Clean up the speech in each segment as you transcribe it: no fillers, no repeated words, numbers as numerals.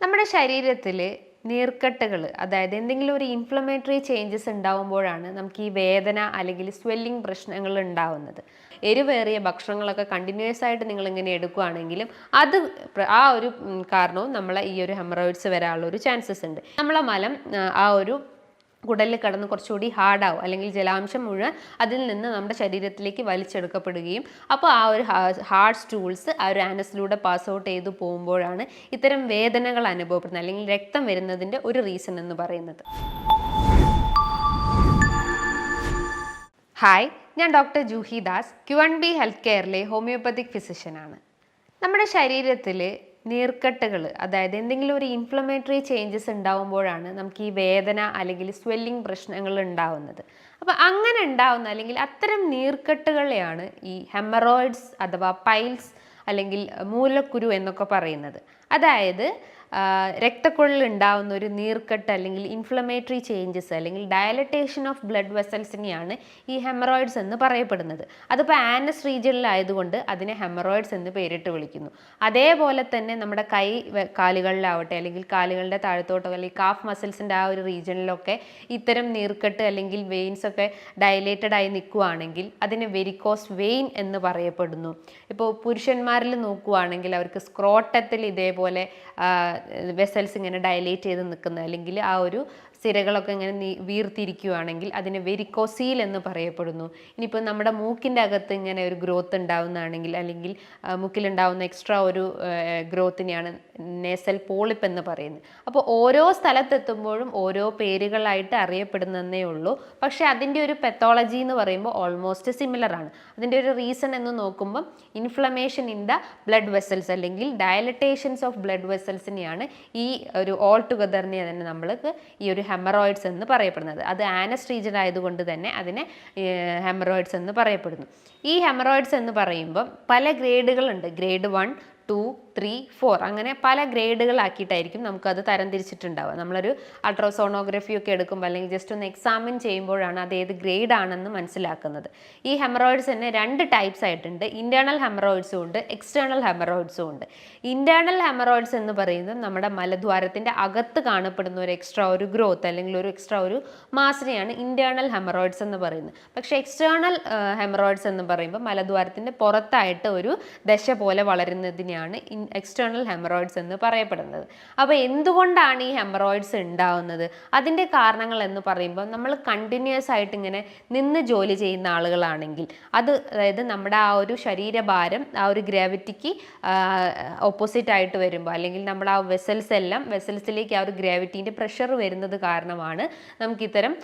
നമ്മുടെ ശരീരത്തിൽ നീർക്കെട്ടുകൾ, അതായത് എന്തെങ്കിലും ഒരു ഇൻഫ്ലമേറ്ററി ചേഞ്ചസ് ഉണ്ടാവുമ്പോഴാണ് നമുക്ക് ഈ വേദന അല്ലെങ്കിൽ സ്വെല്ലിംഗ് പ്രശ്നങ്ങൾ ഉണ്ടാവുന്നത്. എരിവേറിയ ഭക്ഷണങ്ങളൊക്കെ കണ്ടിന്യൂസ് ആയിട്ട് നിങ്ങൾ ഇങ്ങനെ എടുക്കുകയാണെങ്കിലും അത് ആ ഒരു കാരണവും നമ്മളെ ഈ ഒരു ഹെമറോയിഡ്സ് വരാനുള്ള ഒരു ചാൻസസ് ഉണ്ട്. നമ്മളെ മലം ആ ഒരു കുടലിൽ കിടന്ന് കുറച്ചുകൂടി ഹാർഡാവും, അല്ലെങ്കിൽ ജലാംശം മുഴുവൻ അതിൽ നിന്ന് നമ്മുടെ ശരീരത്തിലേക്ക് വലിച്ചെടുക്കപ്പെടുകയും അപ്പോൾ ആ ഒരു ഹാർഡ് സ്റ്റൂൾസ് ആ ഒരു ആനസിലൂടെ പാസ് ഔട്ട് ചെയ്തു പോകുമ്പോഴാണ് ഇത്തരം വേദനകൾ അനുഭവപ്പെടുന്നത്, അല്ലെങ്കിൽ രക്തം വരുന്നതിൻ്റെ ഒരു റീസൺ എന്ന് പറയുന്നത്. ഹായ്, ഞാൻ doctor Juhi Das, Q&B health കെയറിലെ ഹോമിയോപ്പത്തിക് ഫിസിഷ്യനാണ്. നമ്മുടെ ശരീരത്തിൽ നീർക്കെട്ടുകൾ, അതായത് എന്തെങ്കിലും ഒരു ഇൻഫ്ലമേറ്ററി ചേഞ്ചസ് ഉണ്ടാവുമ്പോഴാണ് നമുക്ക് ഈ വേദന അല്ലെങ്കിൽ സ്വെല്ലിംഗ് പ്രശ്നങ്ങൾ ഉണ്ടാവുന്നത്. അപ്പോൾ അങ്ങനെ ഉണ്ടാവുന്ന അല്ലെങ്കിൽ അത്തരം നീർക്കെട്ടുകളെയാണ് ഈ ഹെമറോയിഡ്സ് അഥവാ പൈൽസ് അല്ലെങ്കിൽ മൂലക്കുരു എന്നൊക്കെ പറയുന്നത്. അതായത് രക്തക്കുഴലിൽ ഉണ്ടാവുന്ന ഒരു നീർക്കെട്ട് അല്ലെങ്കിൽ ഇൻഫ്ലമേറ്ററി ചേഞ്ചസ് അല്ലെങ്കിൽ ഡയലറ്റേഷൻ ഓഫ് ബ്ലഡ് വെസൽസിനെയാണ് ഈ ഹെമറോയിഡ്സ് എന്ന് പറയപ്പെടുന്നത്. അതിപ്പോൾ ആനസ് റീജിയനിലായതുകൊണ്ട് അതിനെ ഹെമറോയിഡ്സ് എന്ന് പേരിട്ട് വിളിക്കുന്നു. അതേപോലെ തന്നെ നമ്മുടെ കൈ കാലുകളിലാവട്ടെ, അല്ലെങ്കിൽ കാലുകളുടെ താഴത്തോട്ടോ അല്ലെങ്കിൽ കാഫ് മസിൽസിൻ്റെ ആ ഒരു റീജിയനിലൊക്കെ ഇത്തരം നീർക്കെട്ട് അല്ലെങ്കിൽ വെയിൻസ് ഒക്കെ ഡയലേറ്റഡ് ആയി നിൽക്കുകയാണെങ്കിൽ അതിനെ വെരിക്കോസ് വെയിൻ എന്ന് പറയപ്പെടുന്നു. ഇപ്പോൾ പുരുഷന്മാരിൽ നോക്കുകയാണെങ്കിൽ അവർക്ക് സ്ക്രോട്ടത്തിൽ ഇതേപോലെ വെസൽസ് ഇങ്ങനെ ഡയലേറ്റ് ചെയ്ത് നിൽക്കുന്ന, അല്ലെങ്കിൽ ആ ഒരു സിരകളൊക്കെ ഇങ്ങനെ വീർത്തിരിക്കുകയാണെങ്കിൽ അതിനെ വെരിക്കോസീൽ എന്ന് പറയപ്പെടുന്നു. ഇനിയിപ്പോൾ നമ്മുടെ മൂക്കിൻ്റെ അകത്ത് ഇങ്ങനെ ഒരു ഗ്രോത്ത് ഉണ്ടാവുന്നതാണെങ്കിൽ, അല്ലെങ്കിൽ മൂക്കിലുണ്ടാവുന്ന എക്സ്ട്രാ ഒരു ഗ്രോത്തിനെയാണ് നേസൽ പോളിപ്പ് എന്ന് പറയുന്നത്. അപ്പോൾ ഓരോ സ്ഥലത്തെത്തുമ്പോഴും ഓരോ പേരുകളായിട്ട് അറിയപ്പെടുന്നതേ ഉള്ളൂ. പക്ഷേ അതിൻ്റെ ഒരു പെത്തോളജി എന്ന് പറയുമ്പോൾ ഓൾമോസ്റ്റ് സിമിലർ ആണ്. അതിൻ്റെ ഒരു റീസൺ എന്ന് നോക്കുമ്പം inflammation in the blood vessels അല്ലെങ്കിൽ ഡയലറ്റേഷൻസ് ഓഫ് ബ്ലഡ് വെസൽസിനെയാണ് ഈ ഒരു ഓൾ ടുഗദറിനെ തന്നെ നമ്മൾക്ക് ഈ ഒരു ഹെമറോയിഡ്സ് എന്ന് പറയപ്പെടുന്നത്. അത് ആനസ് റീജിയൻ ആയതുകൊണ്ട് തന്നെ അതിനെ ഹെമറോയിഡ്സ് എന്ന് പറയപ്പെടുന്നു. ഈ ഹെമറോയിഡ്സ് എന്ന് പറയുമ്പോൾ പല ഗ്രേഡുകളുണ്ട്. ഗ്രേഡ് 1, 2, 3, 4 അങ്ങനെ പല ഗ്രേഡുകളാക്കിയിട്ടായിരിക്കും നമുക്കത് തരംതിരിച്ചിട്ടുണ്ടാവുക. നമ്മളൊരു അൾട്രാസോണോഗ്രഫി ഒക്കെ എടുക്കുമ്പോൾ അല്ലെങ്കിൽ ജസ്റ്റ് ഒന്ന് എക്സാമിൻ ചെയ്യുമ്പോഴാണ് അത് ഏത് ഗ്രേഡ് ആണെന്ന് മനസ്സിലാക്കുന്നത്. ഈ ഹെമറോയിഡ്സ് തന്നെ 2 ടൈപ്സ് ആയിട്ടുണ്ട്. ഇൻറ്റേർണൽ ഹെമറോയിഡ്സും ഉണ്ട്, എക്സ്റ്റേണൽ ഹെമറോയിഡ്സും ഉണ്ട്. ഇൻറ്റേർണൽ ഹെമറോയിഡ്സ് എന്ന് പറയുന്നത് നമ്മുടെ മലദ്വാരത്തിൻ്റെ അകത്ത് കാണപ്പെടുന്ന ഒരു എക്സ്ട്രാ ഒരു ഗ്രോത്ത് അല്ലെങ്കിൽ ഒരു എക്സ്ട്രാ ഒരു മാസിനെയാണ് ഇൻറ്റേർണൽ ഹെമറോയിഡ്സ് എന്ന് പറയുന്നത്. പക്ഷേ എക്സ്റ്റേണൽ ഹെമറോയിഡ്സ് എന്ന് പറയുമ്പോൾ മലദ്വാരത്തിൻ്റെ പുറത്തായിട്ട് ഒരു ദശ പോലെ വളരുന്നതിനെയാണ് എക്സ്റ്റേണൽ ഹെമറോയിഡ്സ് എന്ന് പറയപ്പെടുന്നത്. അപ്പോൾ എന്തുകൊണ്ടാണ് ഈ ഹെമറോയിഡ്സ് ഉണ്ടാവുന്നത്? അതിൻ്റെ കാരണങ്ങൾ എന്ന് പറയുമ്പോൾ നമ്മൾ കണ്ടിന്യൂസ് ആയിട്ട് ഇങ്ങനെ നിന്ന് ജോലി ചെയ്യുന്ന ആളുകളാണെങ്കിൽ, അതായത് നമ്മുടെ ആ ഒരു ശരീരഭാരം ആ ഒരു ഗ്രാവിറ്റിക്ക് ഓപ്പോസിറ്റ് ആയിട്ട് വരുമ്പോൾ, അല്ലെങ്കിൽ നമ്മുടെ ആ വെസൽസിലേക്ക് ആ ഒരു ഗ്രാവിറ്റീൻ്റെ പ്രഷർ വരുന്നത് കാരണമാണ് നമുക്ക് ഇത്തരം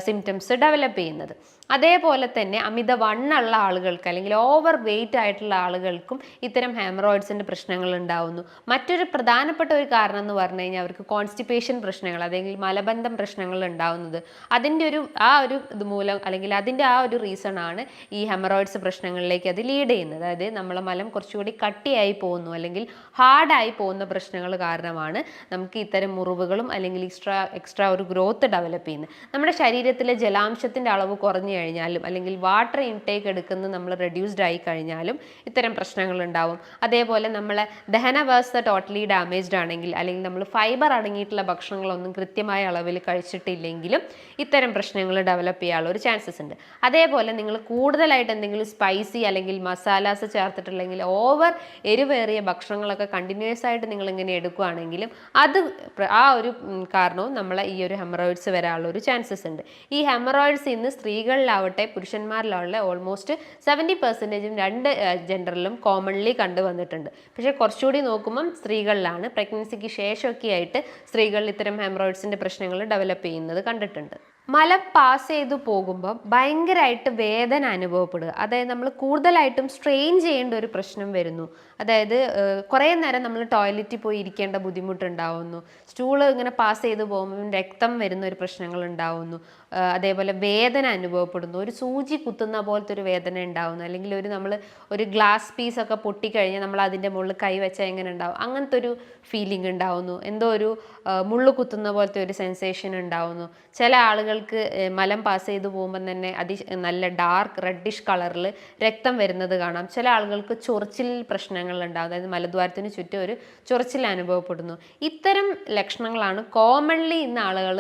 സിംറ്റംസ് ഡെവലപ്പ് ചെയ്യുന്നത്. അതേപോലെ തന്നെ അമിതവണ്ണമുള്ള ആളുകൾക്ക് അല്ലെങ്കിൽ ഓവർ വെയിറ്റ് ആയിട്ടുള്ള ആളുകൾക്കും ഇത്തരം ഹെമറോയിഡ്സിൻ്റെ പ്രശ്നങ്ങൾ ഉണ്ടാവുന്നു. മറ്റൊരു പ്രധാനപ്പെട്ട ഒരു കാരണം എന്ന് പറഞ്ഞു കഴിഞ്ഞാൽ അവർക്ക് കോൺസ്റ്റിപ്പേഷൻ പ്രശ്നങ്ങൾ അല്ലെങ്കിൽ മലബന്ധം പ്രശ്നങ്ങൾ ഉണ്ടാവുന്നത് അതിൻ്റെ ആ ഒരു ഇത് മൂലം, അല്ലെങ്കിൽ അതിൻ്റെ ആ ഒരു റീസൺ ആണ് ഈ ഹെമറോയിഡ്സ് പ്രശ്നങ്ങളിലേക്ക് അത് ലീഡ് ചെയ്യുന്നത്. അതായത് നമ്മളെ മലം കുറച്ചുകൂടി കട്ടിയായി പോകുന്നു അല്ലെങ്കിൽ ഹാർഡായി പോകുന്ന പ്രശ്നങ്ങൾ കാരണമാണ് നമുക്ക് ഇത്തരം മുറിവുകളും അല്ലെങ്കിൽ എക്സ്ട്രാ ഒരു ഗ്രോത്ത് ഡെവലപ്പ് ചെയ്യുന്നത്. നമ്മുടെ ശരീരത്തിലെ ജലാംശത്തിൻ്റെ അളവ് കുറഞ്ഞു കഴിഞ്ഞാലും അല്ലെങ്കിൽ വാട്ടർ ഇൻടേക്ക് എടുക്കുന്നത് നമ്മൾ റെഡ്യൂസ്ഡ് ആയി കഴിഞ്ഞാലും ഇത്തരം പ്രശ്നങ്ങൾ ഉണ്ടാവും. അതേപോലെ നമ്മളെ ദഹന വ്യവസ്ഥ ടോട്ടലി ഡാമേജ്ഡ് ആണെങ്കിൽ, അല്ലെങ്കിൽ നമ്മൾ ഫൈബർ അടങ്ങിയിട്ടുള്ള ഭക്ഷണങ്ങളൊന്നും കൃത്യമായ അളവിൽ കഴിച്ചിട്ടില്ലെങ്കിലും ഇത്തരം പ്രശ്നങ്ങൾ ഡെവലപ്പ് ചെയ്യാനുള്ള ഒരു ചാൻസസ് ഉണ്ട്. അതേപോലെ നിങ്ങൾ കൂടുതലായിട്ട് എന്തെങ്കിലും സ്പൈസി അല്ലെങ്കിൽ മസാലാസ് ചേർത്തിട്ടില്ലെങ്കിൽ ഓവർ എരിവേറിയ ഭക്ഷണങ്ങളൊക്കെ കണ്ടിന്യൂസ് ആയിട്ട് നിങ്ങൾ ഇങ്ങനെ എടുക്കുകയാണെങ്കിലും അത് ആ ഒരു കാരണവും നമ്മളെ ഈ ഒരു ഹെമറോയിഡ്സ് വരാനുള്ള ഒരു ചാൻസസ് ഉണ്ട്. ഈ ഹെമറോയിഡ്സ് ഇന്ന് സ്ത്രീകളിലാവട്ടെ പുരുഷന്മാരിലാവട്ടെ ഓൾമോസ്റ്റ് 70% രണ്ട് ജെൻഡറിലും കോമൺലി കണ്ടുവന്നിട്ടുണ്ട്. പക്ഷേ കുറച്ചുകൂടി നോക്കുമ്പം സ്ത്രീകളിലാണ്, പ്രഗ്നൻസിക്ക് ശേഷമൊക്കെ ആയിട്ട് സ്ത്രീകളിൽ ഇത്തരം ഹെമറോയിഡ്സിൻ്റെ പ്രശ്നങ്ങൾ ഡെവലപ്പ് ചെയ്യുന്നത് കണ്ടിട്ടുണ്ട്. മലം പാസ് ചെയ്തു പോകുമ്പോൾ ഭയങ്കരമായിട്ട് വേദന അനുഭവപ്പെടുക, അതായത് നമ്മൾ കൂടുതലായിട്ടും സ്ട്രെയിൻ ചെയ്യേണ്ട ഒരു പ്രശ്നം വരുന്നു. അതായത് കുറേ നേരം നമ്മൾ ടോയ്ലറ്റിൽ പോയി ഇരിക്കേണ്ട ബുദ്ധിമുട്ടുണ്ടാവുന്നു. സ്റ്റൂള് ഇങ്ങനെ പാസ് ചെയ്ത് പോകുമ്പോൾ രക്തം വരുന്ന ഒരു പ്രശ്നങ്ങൾ ഉണ്ടാവുന്നു. അതേപോലെ വേദന അനുഭവപ്പെടുന്നു, ഒരു സൂചി കുത്തുന്ന പോലത്തെ ഒരു വേദന ഉണ്ടാവുന്നു. അല്ലെങ്കിൽ നമ്മൾ ഒരു ഗ്ലാസ് പീസൊക്കെ പൊട്ടിക്കഴിഞ്ഞാൽ നമ്മൾ അതിൻ്റെ മുകളിൽ കൈ വെച്ചാൽ എങ്ങനെ ഉണ്ടാവും, അങ്ങനത്തെ ഒരു ഫീലിംഗ് ഉണ്ടാവുന്നു. എന്തോ ഒരു മുള്ളു കുത്തുന്ന പോലത്തെ ഒരു സെൻസേഷൻ ഉണ്ടാവുന്നു. ചില ആളുകൾ ആളുകൾക്ക് മലം പാസ് ചെയ്ത് പോകുമ്പോൾ തന്നെ നല്ല ഡാർക്ക് റെഡിഷ് കളറിൽ രക്തം വരുന്നത് കാണാം. ചില ആളുകൾക്ക് ചൊറിച്ചിൽ പ്രശ്നങ്ങളുണ്ടാകും, അതായത് മലദ്വാരത്തിന് ചുറ്റും ഒരു ചൊറിച്ചിൽ അനുഭവപ്പെടുന്നു. ഇത്തരം ലക്ഷണങ്ങളാണ് കോമൺലി ഇന്ന് ആളുകൾ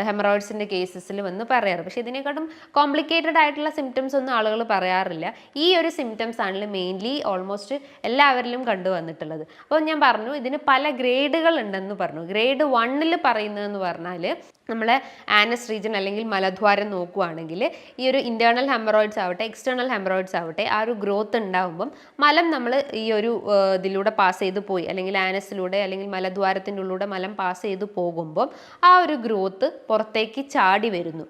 ഹെമറോയിഡ്സിൻ്റെ കേസസിൽ വന്ന് പറയാറ്. പക്ഷേ ഇതിനെക്കാട്ടും കോംപ്ലിക്കേറ്റഡ് ആയിട്ടുള്ള സിംറ്റംസ് ഒന്നും ആളുകൾ പറയാറില്ല. ഈ ഒരു സിംറ്റംസ് ആണല്ലോ മെയിൻലി ഓൾമോസ്റ്റ് എല്ലാവരിലും കണ്ടുവന്നിട്ടുള്ളത്. അപ്പോൾ ഞാൻ പറഞ്ഞു ഇതിന് പല ഗ്രേഡുകൾ ഉണ്ടെന്ന് പറഞ്ഞു. ഗ്രേഡ് 1 പറയുന്നതെന്ന് പറഞ്ഞാൽ നമ്മളെ ആനസ് റീജൻ അല്ലെങ്കിൽ മലദ്വാരം നോക്കുകയാണെങ്കിൽ ഈ ഒരു ഇൻറ്റേർണൽ ഹെമറോയിഡ്സ് ആവട്ടെ എക്സ്റ്റേണൽ ഹെമറോയിഡ്സ് ആവട്ടെ ആ ഒരു ഗ്രോത്ത് ഉണ്ടാകുമ്പം മലം നമ്മൾ ഈ ഒരു ഇതിലൂടെ പാസ് ചെയ്ത് പോയി അല്ലെങ്കിൽ ആനസിലൂടെ അല്ലെങ്കിൽ മലദ്വാരത്തിൻ്റെ ഉള്ളിലൂടെ മലം പാസ് ചെയ്ത് പോകുമ്പം ആ ഒരു ഗ്രോത്ത് പുറത്തേക്ക് ചാടി വരുന്നു.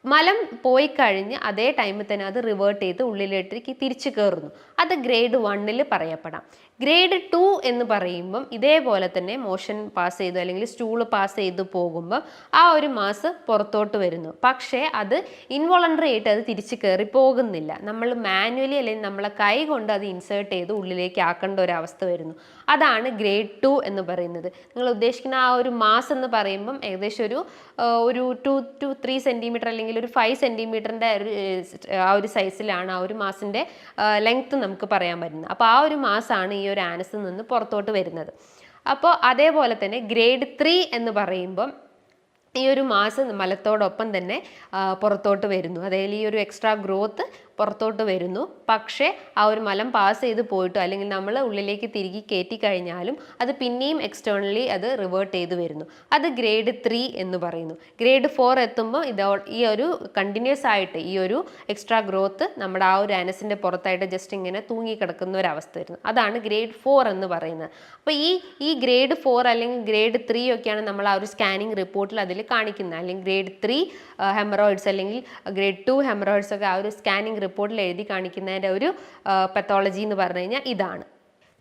മലം പോയി കഴിഞ്ഞ് അതേ ടൈമിൽ തന്നെ അത് റിവേർട്ട് ചെയ്ത് ഉള്ളിലേക്ക് തിരിച്ചു കയറുന്നു. അത് ഗ്രേഡ് 1 പറയപ്പെടാം. ഗ്രേഡ് 2 എന്ന് പറയുമ്പം ഇതേപോലെ തന്നെ മോഷൻ പാസ് ചെയ്തു അല്ലെങ്കിൽ സ്റ്റൂള് പാസ് ചെയ്ത് പോകുമ്പം ആ ഒരു മാസ് പുറത്തോട്ട് വരുന്നു. പക്ഷേ അത് ഇൻവോളണ്ടറി ആയിട്ട് അത് തിരിച്ച് കയറി പോകുന്നില്ല. നമ്മൾ മാനുവലി അല്ലെങ്കിൽ നമ്മളെ കൈ കൊണ്ട് അത് ഇൻസേർട്ട് ചെയ്ത് ഉള്ളിലേക്ക് ആക്കേണ്ട ഒരു അവസ്ഥ വരുന്നു. അതാണ് ഗ്രേഡ് 2 എന്ന് പറയുന്നത്. നിങ്ങൾ ഉദ്ദേശിക്കുന്ന ആ ഒരു മാസ് എന്ന് പറയുമ്പം ഏകദേശം ഒരു 2 to 3 സെൻറ്റിമീറ്റർ അല്ലെങ്കിൽ ഒരു 5 സെൻറ്റിമീറ്ററിൻ്റെ ആ ഒരു സൈസിലാണ് ആ ഒരു മാസിൻ്റെ ലെങ്ത്ത് നമുക്ക് പറയാൻ പറ്റുന്നത്. അപ്പോൾ ആ ഒരു മാസാണ് ഈ ഒരു ആനസിൽ നിന്ന് പുറത്തോട്ട് വരുന്നത്. അപ്പോൾ അതേപോലെ തന്നെ ഗ്രേഡ് 3 എന്ന് പറയുമ്പം ഈ ഒരു മാസ് മലത്തോടൊപ്പം തന്നെ പുറത്തോട്ട് വരുന്നു. അതായത് ഈ ഒരു എക്സ്ട്രാ ഗ്രോത്ത് പുറത്തോട്ട് വരുന്നു. പക്ഷേ ആ ഒരു മലം പാസ് ചെയ്ത് പോയിട്ടോ അല്ലെങ്കിൽ നമ്മൾ ഉള്ളിലേക്ക് തിരികെ കയറ്റി കഴിഞ്ഞാലും അത് പിന്നെയും എക്സ്റ്റേണലി അത് റിവേർട്ട് ചെയ്ത് വരുന്നു. അത് ഗ്രേഡ് 3 എന്ന് പറയുന്നു. ഗ്രേഡ് 4 എത്തുമ്പോൾ ഈ ഒരു കണ്ടിന്യൂസ് ആയിട്ട് ഈ ഒരു എക്സ്ട്രാ ഗ്രോത്ത് നമ്മുടെ ആ ഒരു ആനസിൻ്റെ പുറത്തായിട്ട് ജസ്റ്റ് ഇങ്ങനെ തൂങ്ങിക്കിടക്കുന്ന ഒരവസ്ഥ വരുന്നു. അതാണ് ഗ്രേഡ് 4 എന്ന് പറയുന്നത്. അപ്പോൾ ഈ ഗ്രേഡ് 4 അല്ലെങ്കിൽ ഗ്രേഡ് 3 ഒക്കെയാണ് നമ്മൾ ആ ഒരു സ്കാനിങ് റിപ്പോർട്ടിൽ അതിൽ കാണിക്കുന്നത്. അല്ലെങ്കിൽ ഗ്രേഡ് 3 ഹെമറോയിഡ്സ് അല്ലെങ്കിൽ ഗ്രേഡ് 2 ഹെമറോയിഡ്സ് ഒക്കെ ആ ഒരു സ്കാനിങ് റിപ്പോർട്ടിൽ എഴുതി കാണിക്കുന്നതിൻ്റെ ഒരു പത്തോളജി എന്ന് പറഞ്ഞു കഴിഞ്ഞാൽ ഇതാണ്.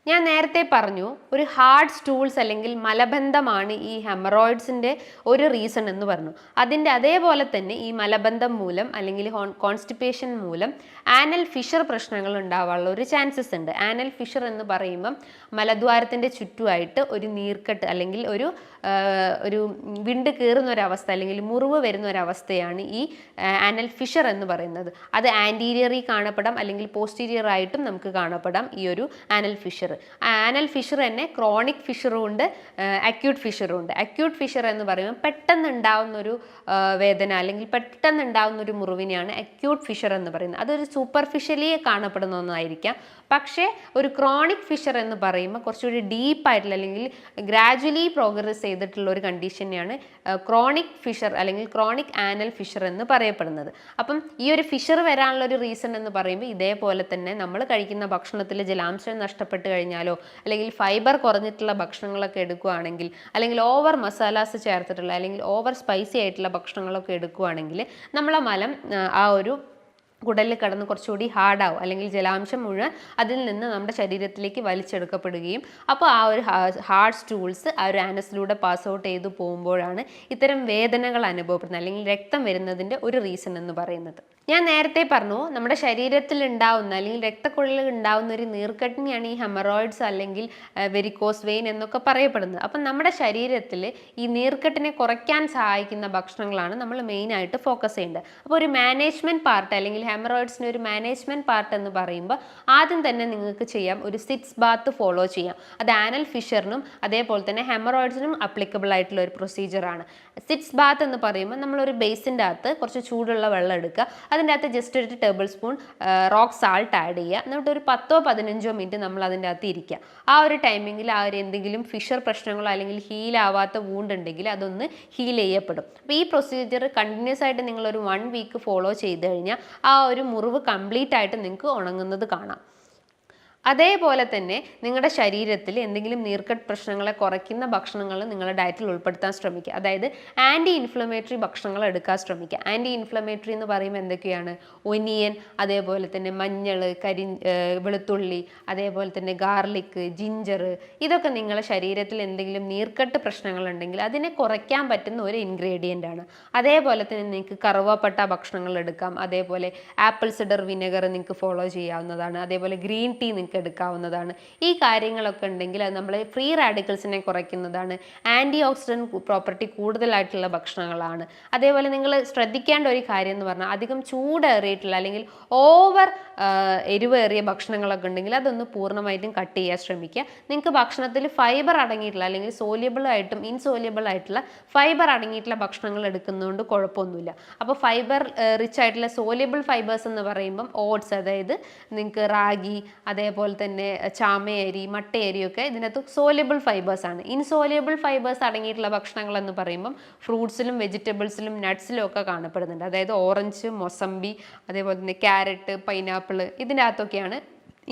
ഞാൻ നേരത്തെ പറഞ്ഞു ഒരു ഹാർഡ് സ്റ്റൂൾസ് അല്ലെങ്കിൽ മലബന്ധമാണ് ഈ ഹെമറോയിഡ്സിൻ്റെ ഒരു റീസൺ എന്ന് പറഞ്ഞു. അതിൻ്റെ അതേപോലെ തന്നെ ഈ മലബന്ധം മൂലം അല്ലെങ്കിൽ കോൺസ്റ്റിപ്പേഷൻ മൂലം ആനൽ ഫിഷർ പ്രശ്നങ്ങൾ ഉണ്ടാവാനുള്ള ഒരു ചാൻസസ് ഉണ്ട്. ആനൽ ഫിഷർ എന്ന് പറയുമ്പം മലദ്വാരത്തിൻ്റെ ചുറ്റുമായിട്ട് ഒരു നീർക്കെട്ട് അല്ലെങ്കിൽ ഒരു വിണ്ട് കീറുന്ന ഒരവസ്ഥ അല്ലെങ്കിൽ മുറിവ് വരുന്ന ഒരവസ്ഥയാണ് ഈ ആനൽ ഫിഷർ എന്ന് പറയുന്നത്. അത് ആൻറ്റീരിയറി കാണപ്പെടാം അല്ലെങ്കിൽ പോസ്റ്റീരിയർ ആയിട്ടും നമുക്ക് കാണപ്പെടാം ഈ ഒരു ആനൽ ഫിഷർ. ആനൽ ഫിഷർ തന്നെ ക്രോണിക് ഫിഷറും ഉണ്ട്, അക്യൂട്ട് ഫിഷറും ഉണ്ട്. അക്യൂട്ട് ഫിഷർ എന്ന് പറയുമ്പോൾ പെട്ടെന്ന് ഉണ്ടാവുന്നൊരു വേദന അല്ലെങ്കിൽ പെട്ടെന്ന് ഉണ്ടാവുന്നൊരു മുറിവിനെയാണ് അക്യൂട്ട് ഫിഷർ എന്ന് പറയുന്നത്. അതൊരു സൂപ്പർഫിഷ്യലി കാണപ്പെടുന്ന ഒന്നായിരിക്കാം. പക്ഷേ ഒരു ക്രോണിക് ഫിഷർ എന്ന് പറയുമ്പോൾ കുറച്ചുകൂടി ഡീപ്പായിട്ടുള്ള അല്ലെങ്കിൽ ഗ്രാജുവലി പ്രോഗ്രസ് ചെയ്തിട്ടുള്ള ഒരു കണ്ടീഷനെയാണ് ക്രോണിക് ഫിഷർ അല്ലെങ്കിൽ ക്രോണിക് ആനൽ ഫിഷർ എന്ന് പറയപ്പെടുന്നത്. അപ്പം ഈ ഒരു ഫിഷർ വരാനുള്ള ഒരു റീസൺ എന്ന് പറയുമ്പോൾ ഇതേപോലെ തന്നെ നമ്മൾ കഴിക്കുന്ന ഭക്ഷണത്തിൽ ജലാംശം നഷ്ടപ്പെട്ട് കഴിഞ്ഞാലോ അല്ലെങ്കിൽ ഫൈബർ കുറഞ്ഞിട്ടുള്ള ഭക്ഷണങ്ങളൊക്കെ എടുക്കുകയാണെങ്കിൽ അല്ലെങ്കിൽ ഓവർ മസാലാസ് ചേർത്തിട്ടുള്ള അല്ലെങ്കിൽ ഓവർ സ്പൈസി ആയിട്ടുള്ള ഭക്ഷണങ്ങളൊക്കെ എടുക്കുകയാണെങ്കിൽ നമ്മളെ മലം ആ ഒരു കുടലിൽ കിടന്ന് കുറച്ചുകൂടി ഹാർഡാവും അല്ലെങ്കിൽ ജലാംശം മുഴുവൻ അതിൽ നിന്ന് നമ്മുടെ ശരീരത്തിലേക്ക് വലിച്ചെടുക്കപ്പെടുകയും അപ്പോൾ ആ ഒരു ഹാർഡ് സ്റ്റൂൾസ് ആ ഒരു ആനസിലൂടെ പാസ് ഔട്ട് ചെയ്ത് പോകുമ്പോഴാണ് ഇത്തരം വേദനകൾ അനുഭവപ്പെടുന്നത് അല്ലെങ്കിൽ രക്തം വരുന്നതിൻ്റെ ഒരു റീസൺ എന്ന് പറയുന്നത്. ഞാൻ നേരത്തെ പറഞ്ഞു നമ്മുടെ ശരീരത്തിൽ ഉണ്ടാവുന്ന അല്ലെങ്കിൽ രക്തക്കുഴലിൽ ഉണ്ടാവുന്ന ഒരു നീർക്കെട്ടിനെയാണ് ഈ ഹെമറോയിഡ്സ് അല്ലെങ്കിൽ വെരിക്കോസ് വെയിൻ എന്നൊക്കെ പറയപ്പെടുന്നത്. അപ്പം നമ്മുടെ ശരീരത്തിൽ ഈ നീർക്കെട്ടിനെ കുറയ്ക്കാൻ സഹായിക്കുന്ന ഭക്ഷണങ്ങളാണ് നമ്മൾ മെയിനായിട്ട് ഫോക്കസ് ചെയ്യേണ്ടത്. അപ്പോൾ ഒരു മാനേജ്മെൻറ്റ് പാർട്ട് അല്ലെങ്കിൽ ഹെമറോയിഡ്സിന് ഒരു മാനേജ്മെൻറ്റ് പാർട്ട് എന്ന് പറയുമ്പോൾ ആദ്യം തന്നെ നിങ്ങൾക്ക് ചെയ്യാം ഒരു സിറ്റ്സ് ബാത്ത് ഫോളോ ചെയ്യാം. അത് ആനൽ ഫിഷറിനും അതേപോലെ തന്നെ ഹെമറോയിഡ്സിനും അപ്ലിക്കബിൾ ആയിട്ടുള്ള ഒരു പ്രൊസീജിയറാണ്. സിറ്റ്സ് ബാത്ത് എന്ന് പറയുമ്പോൾ നമ്മളൊരു ബേസിൻ്റെ അകത്ത് കുറച്ച് ചൂടുള്ള വെള്ളം എടുക്കുക, അതിൻ്റെ അകത്ത് ജസ്റ്റ് ഒരു table spoon rock salt add ചെയ്യുക, എന്നിട്ട് ഒരു 10-15 മിനിറ്റ് നമ്മൾ അതിൻ്റെ അകത്ത് ഇരിക്കുക. ആ ഒരു ടൈമിങ്ങിൽ ആ ഒരു എന്തെങ്കിലും ഫിഷർ പ്രശ്നങ്ങളോ അല്ലെങ്കിൽ ഹീലാവാത്ത വൂണ്ട് ഉണ്ടെങ്കിൽ അതൊന്ന് ഹീൽ ചെയ്യപ്പെടും. അപ്പോൾ ഈ പ്രൊസീജിയർ കണ്ടിന്യൂസ് ആയിട്ട് നിങ്ങളൊരു 1 വീക്ക് ഫോളോ ചെയ്ത് കഴിഞ്ഞാൽ ആ ഒരു മുറിവ് കംപ്ലീറ്റ് ആയിട്ട് നിങ്ങൾക്ക് ഉണങ്ങുന്നത് കാണാം. അതേപോലെ തന്നെ നിങ്ങളുടെ ശരീരത്തിൽ എന്തെങ്കിലും നീർക്കെട്ട് പ്രശ്നങ്ങളെ കുറയ്ക്കുന്ന ഭക്ഷണങ്ങൾ നിങ്ങളുടെ ഡയറ്റിൽ ഉൾപ്പെടുത്താൻ ശ്രമിക്കുക. അതായത് ആൻറ്റി ഇൻഫ്ലമേറ്ററി ഭക്ഷണങ്ങൾ എടുക്കാൻ ശ്രമിക്കുക. ആൻറ്റി ഇൻഫ്ലമേറ്ററി എന്ന് പറയുമ്പോൾ എന്തൊക്കെയാണ്? ഒനിയൻ, അതേപോലെ തന്നെ മഞ്ഞൾ, വെളുത്തുള്ളി, അതേപോലെ തന്നെ ഗാർലിക്, ജിഞ്ചർ, ഇതൊക്കെ നിങ്ങളുടെ ശരീരത്തിൽ എന്തെങ്കിലും നീർക്കെട്ട് പ്രശ്നങ്ങളുണ്ടെങ്കിൽ അതിനെ കുറയ്ക്കാൻ പറ്റുന്ന ഒരു ഇൻഗ്രീഡിയൻ്റ് ആണ്. അതേപോലെ തന്നെ നിങ്ങൾക്ക് കറുവപ്പട്ട ഭക്ഷണങ്ങൾ എടുക്കാം. അതേപോലെ ആപ്പിൾ സിഡർ വിനെഗർ നിങ്ങൾക്ക് ഫോളോ ചെയ്യാവുന്നതാണ്. അതേപോലെ ഗ്രീൻ ടീ നിങ്ങൾക്ക് നിങ്ങൾക്ക് എടുക്കാവുന്നതാണ്. ഈ കാര്യങ്ങളൊക്കെ ഉണ്ടെങ്കിൽ അത് നമ്മൾ ഫ്രീ റാഡിക്കൽസിനെ കുറയ്ക്കുന്നതാണ്. ആൻറ്റി ഓക്സിഡൻറ്റ് പ്രോപ്പർട്ടി കൂടുതലായിട്ടുള്ള ഭക്ഷണങ്ങളാണ്. അതേപോലെ നിങ്ങൾ ശ്രദ്ധിക്കേണ്ട ഒരു കാര്യം എന്ന് പറഞ്ഞാൽ അധികം ചൂടേറിയിട്ടുള്ള അല്ലെങ്കിൽ ഓവർ എരിവേറിയ ഭക്ഷണങ്ങളൊക്കെ ഉണ്ടെങ്കിൽ അതൊന്ന് പൂർണ്ണമായിട്ടും കട്ട് ചെയ്യാൻ ശ്രമിക്കുക. നിങ്ങൾക്ക് ഭക്ഷണത്തിൽ ഫൈബർ അടങ്ങിയിട്ടുള്ള അല്ലെങ്കിൽ സോല്യബിൾ ആയിട്ടും ഇൻസോല്യബിൾ ആയിട്ടുള്ള ഫൈബർ അടങ്ങിയിട്ടുള്ള ഭക്ഷണങ്ങൾ എടുക്കുന്നതുകൊണ്ട് കുഴപ്പമൊന്നുമില്ല. അപ്പോൾ ഫൈബർ റിച്ച് ആയിട്ടുള്ള സോല്യബിൾ ഫൈബേഴ്സ് എന്ന് പറയുമ്പം ഓട്സ്, അതായത് നിങ്ങൾക്ക് റാഗി, അതേപോലെ തന്നെ ചാമയരി, മട്ടയരിയൊക്കെ ഇതിനകത്ത് സോല്യബിൾ ഫൈബേഴ്സ് ആണ്. ഇൻസോല്യബിൾ ഫൈബേഴ്സ് അടങ്ങിയിട്ടുള്ള ഭക്ഷണങ്ങൾ എന്ന് പറയുമ്പം ഫ്രൂട്ട്സിലും വെജിറ്റബിൾസിലും നട്ട്സിലും ഒക്കെ കാണപ്പെടുന്നുണ്ട്. അതായത് ഓറഞ്ച്, മൊസമ്പി, അതേപോലെ തന്നെ ക്യാരറ്റ്, പൈനാപ്പിൾ, ഇതിനകത്തൊക്കെയാണ്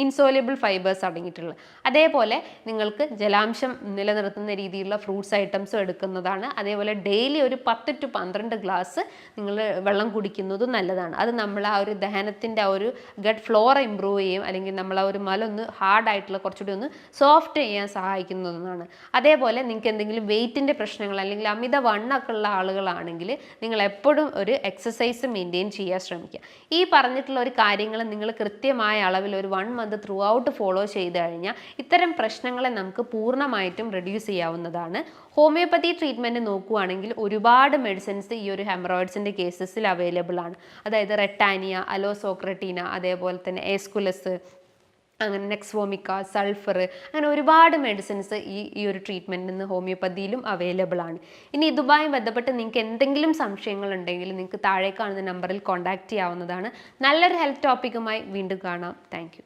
ഇൻസോല്യബിൾ ഫൈബേഴ്സ് അടങ്ങിയിട്ടുള്ളത്. അതേപോലെ നിങ്ങൾക്ക് ജലാംശം നിലനിർത്തുന്ന രീതിയിലുള്ള ഫ്രൂട്ട്സ് ഐറ്റംസും എടുക്കുന്നതാണ്. അതേപോലെ ഡെയിലി ഒരു 10 to 12 ഗ്ലാസ് നിങ്ങൾ വെള്ളം കുടിക്കുന്നതും നല്ലതാണ്. അത് നമ്മൾ ആ ഒരു ദഹനത്തിൻ്റെ ആ ഒരു ഗട്ട് ഫ്ലോറ ഇമ്പ്രൂവ് ചെയ്യും, അല്ലെങ്കിൽ നമ്മൾ ആ ഒരു മലൊന്ന് ഹാർഡായിട്ടുള്ള കുറച്ചുകൂടി ഒന്ന് സോഫ്റ്റ് ചെയ്യാൻ സഹായിക്കുന്നതാണ്. അതേപോലെ നിങ്ങൾക്ക് എന്തെങ്കിലും വെയിറ്റിൻ്റെ പ്രശ്നങ്ങൾ അല്ലെങ്കിൽ അമിത വണ്ണമൊക്കെ ഉള്ള ആളുകളാണെങ്കിൽ നിങ്ങൾ എപ്പോഴും ഒരു എക്സസൈസ് മെയിൻറ്റെയിൻ ചെയ്യാൻ ശ്രമിക്കുക. ഈ പറഞ്ഞിട്ടുള്ള ഒരു കാര്യങ്ങൾ നിങ്ങൾ കൃത്യമായ അളവിൽ ഒരു 1 month ത്രൂ ഔട്ട് ഫോളോ ചെയ്ത് കഴിഞ്ഞാൽ ഇത്തരം പ്രശ്നങ്ങളെ നമുക്ക് പൂർണ്ണമായിട്ടും റെഡ്യൂസ് ചെയ്യാവുന്നതാണ്. ഹോമിയോപ്പതി ട്രീറ്റ്മെൻറ്റ് നോക്കുകയാണെങ്കിൽ ഒരുപാട് മെഡിസിൻസ് ഈ ഒരു ഹെമറോയിഡ്സിൻ്റെ കേസസിൽ അവൈലബിൾ ആണ്. അതായത് റെട്ടാനിയ, അലോസോക്രട്ടീന, അതേപോലെ തന്നെ ഏസ്കുലസ്, അങ്ങനെ നെക്സ്വോമിക്ക, സൾഫർ, അങ്ങനെ ഒരുപാട് മെഡിസിൻസ് ഈ ഒരു ട്രീറ്റ്മെൻറ്റിൽ നിന്ന് ഹോമിയോപ്പതിയിലും അവൈലബിൾ ആണ്. ഇനി ഇതുമായി ബന്ധപ്പെട്ട് നിങ്ങൾക്ക് എന്തെങ്കിലും സംശയങ്ങളുണ്ടെങ്കിൽ നിങ്ങൾക്ക് താഴെ കാണുന്ന നമ്പറിൽ കോൺടാക്റ്റ് ചെയ്യാവുന്നതാണ്. നല്ലൊരു ഹെൽത്ത് ടോപ്പിക്കുമായി വീണ്ടും കാണാം. Thank you.